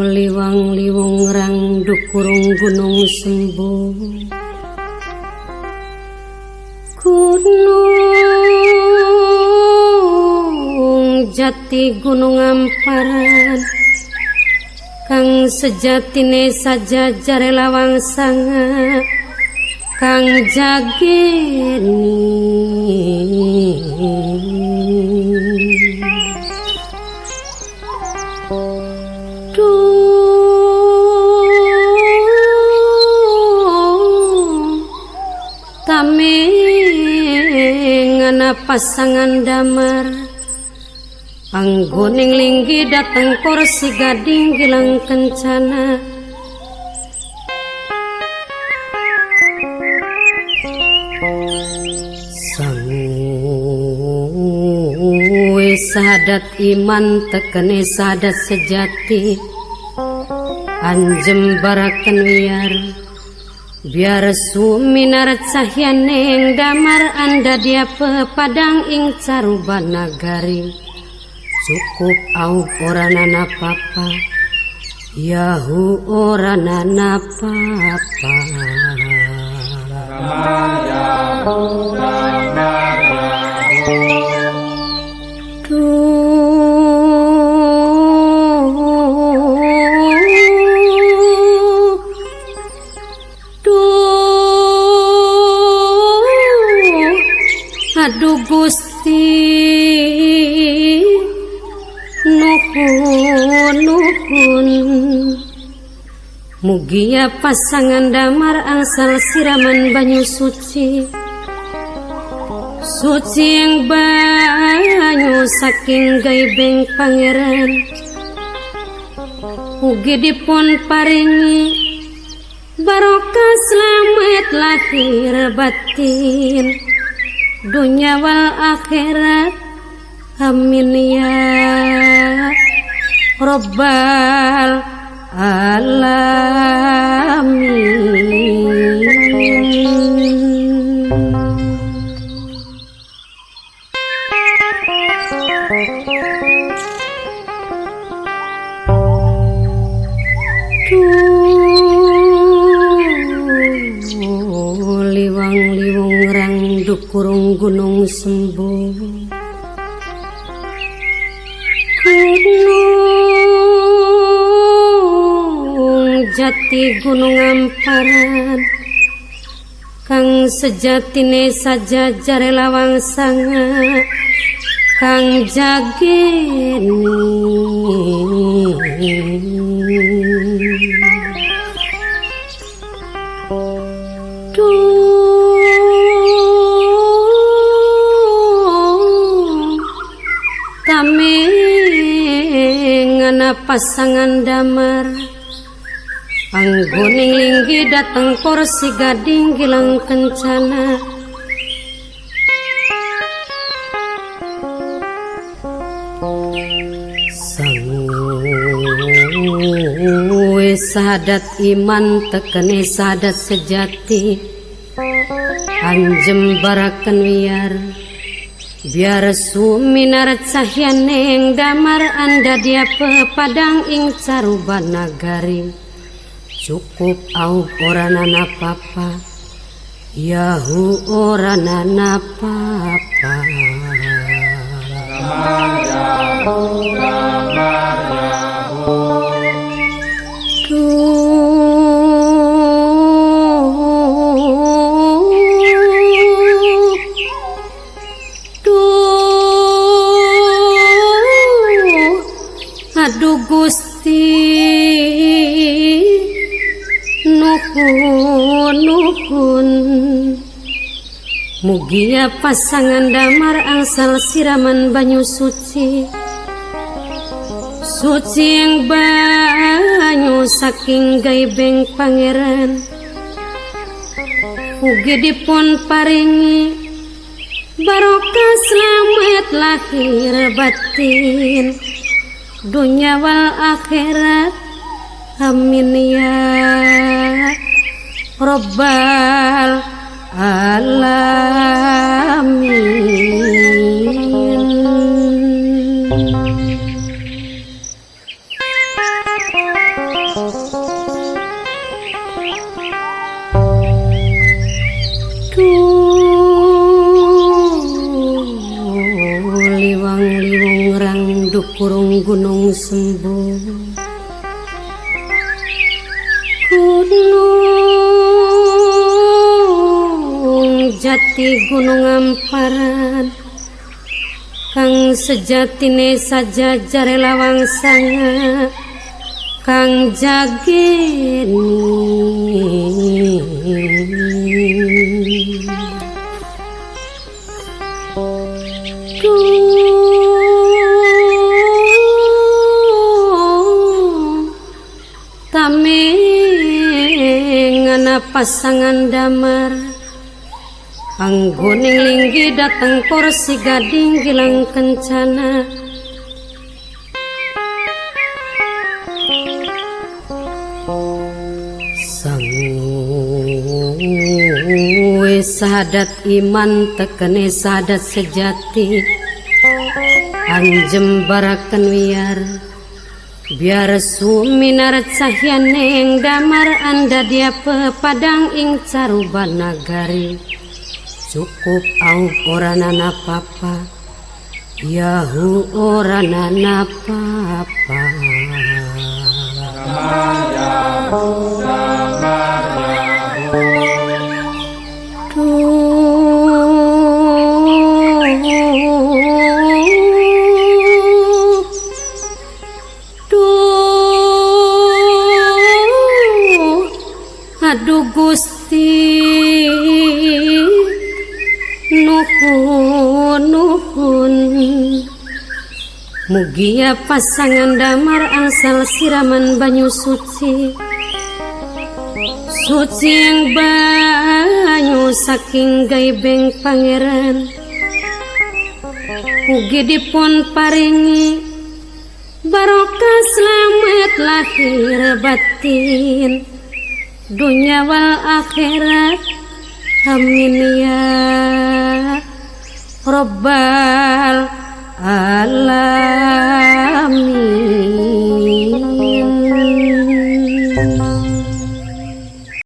Liwang-liwang rang dukurung gunung sembuh, gunung jati gunung amparan, kang sejatine saja jare lawang sanga, kang jageni tamengana pasangan damar, anggoning linggi dateng kursi gading gilang kencana, sangue sahadat iman tekene sahadat sejati, anjem barakan wiar biar suminar cahyaneng damar anda dia pepadang ing caruba nagari, cukup au orana papa yahu orana papa aduh Gusti nuhun mugia pasangan damar angsal siraman banyu suci yang banyu saking gaibeng pangeran, mugi dipun paringi barokah slamet lahir batin dunia wal akhirat, amin ya Rabbal alamin. Liwang-liwang rang dukurung gunung sembuh, gunung jati gunung amparan, kang sejatine saja jare lawang sanga, kang jageni tamengana pasangan damar, anggoning linggi dateng kursi gading gilang kencana, sangue sahadat iman tekene sahadat sejati, anjem barakan wiar biar suminar cahyaneng damar anda dia pepadang ing caruba nagari, cukup au orana papa yahu orana papa aduh Gusti nuhun mugia pasangan damar angsal siraman banyu suci yang banyu saking gaibeng pangeran, mugi dipun paringi barokah slamet lahir batin dunia wal akhirat, amin ya Rabbal alamin. Liwang-liwang rang dukurung gunung sembung, gunung jati gunung amparan, kang sejatine saja jare lawang sanga, kang jageni. Tamengana pasangan damar, anggoning linggi datang porsi gading gilang kencana. Sang sahadat iman tekene sahadat sejati, anjem barakan wiar biar suminar cahyane damar anda dia pepadang ing caruban nagari, cukup au oranana papa yahu oranana papa. Aduh Gusti, nuhun mugia pasangan damar angsal siraman banyu suci, suci yang banyu saking gaibeng pangeran, mugi dipun paringi barokah selamat lahir batin, dunia wal akhirat, amin ya Rabbal